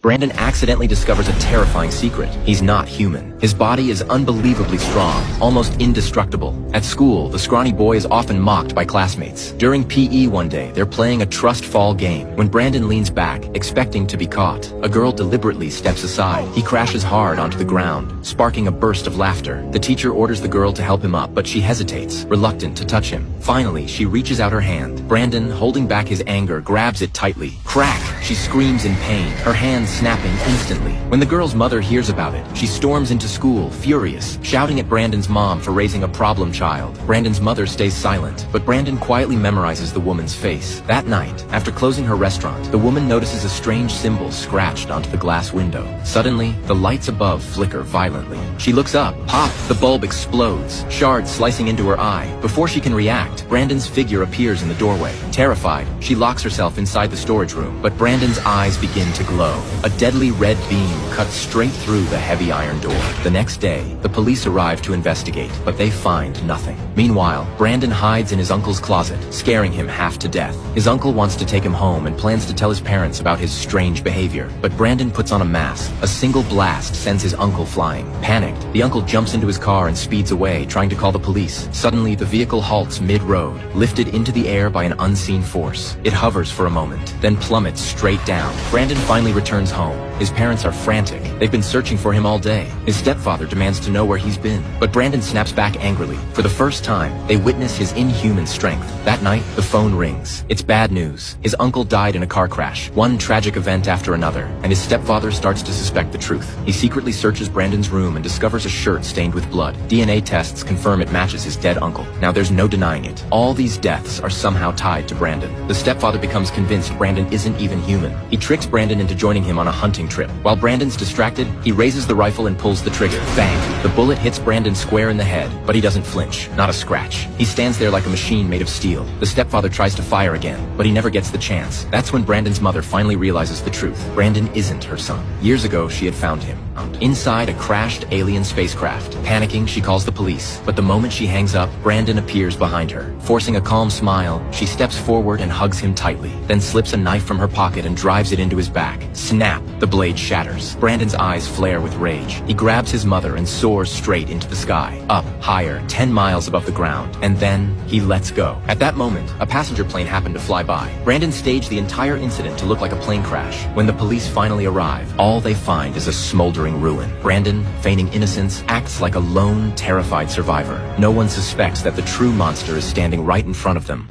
Brandon accidentally discovers a terrifying secret. He's not human. His body is unbelievably strong, almost indestructible. At school, the scrawny boy is often mocked by classmates. During PE one day, they're playing a trust fall game. When Brandon leans back, expecting to be caught, a girl deliberately steps aside. He crashes hard onto the ground, sparking a burst of laughter. The teacher orders the girl to help him up, but she hesitates, reluctant to touch him. Finally, she reaches out her hand. Brandon, holding back his anger, grabs it tightly. Crack! She screams in pain, her hand snapping instantly. When the girl's mother hears about it, she storms into school, furious, shouting at Brandon's mom for raising a problem child. Brandon's mother stays silent, but Brandon quietly memorizes the woman's face. That night, after closing her restaurant, the woman notices a strange symbol scratched onto the glass window. Suddenly, the lights above flicker violently. She looks up. Pop! The bulb explodes, shards slicing into her eye. Before she can react, Brandon's figure appears in the doorway. Terrified, she locks herself inside the storage room, but Brandon's eyes begin to glow. A deadly red beam cuts straight through the heavy iron door. The next day, the police arrive to investigate, but they find nothing. Meanwhile, Brandon hides in his uncle's closet, scaring him half to death. His uncle wants to take him home and plans to tell his parents about his strange behavior, but Brandon puts on a mask. A single blast sends his uncle flying. Panicked, the uncle jumps into his car and speeds away, trying to call the police. Suddenly, the vehicle halts mid-road, lifted into the air by an unseen force. It hovers for a moment, then plummets straight down. Brandon finally returns home. His parents are frantic. They've been searching for him all day. His stepfather demands to know where he's been, but Brandon snaps back angrily. For the first time, they witness his inhuman strength. That night, the phone rings. It's bad news. His uncle died in a car crash, one tragic event after another, and his stepfather starts to suspect the truth. He secretly searches Brandon's room and discovers a shirt stained with blood. DNA tests confirm it matches his dead uncle. Now there's no denying it. All these deaths are somehow tied to Brandon. The stepfather becomes convinced Brandon isn't even human. He tricks Brandon into joining him on a hunting trip. While Brandon's distracted, he raises the rifle and pulls the trigger. Bang! The bullet hits Brandon square in the head, but he doesn't flinch. Not a scratch. He stands there like a machine made of steel. The stepfather tries to fire again, but he never gets the chance. That's when Brandon's mother finally realizes the truth. Brandon isn't her son. Years ago, she had found him inside a crashed alien spacecraft. Panicking, she calls the police, but the moment she hangs up, Brandon appears behind her. Forcing a calm smile, she steps forward and hugs him tightly, then slips a knife from her pocket and drives it into his back. Snap! The blade shatters. Brandon's eyes flare with rage. He grabs his mother and soars straight into the sky, up, higher, 10 miles above the ground, and then he lets go. At that moment, a passenger plane happened to fly by. Brandon staged the entire incident to look like a plane crash. When the police finally arrive, all they find is a smoldering ruin. Brandon, feigning innocence, acts like a lone, terrified survivor. No one suspects that the true monster is standing right in front of them.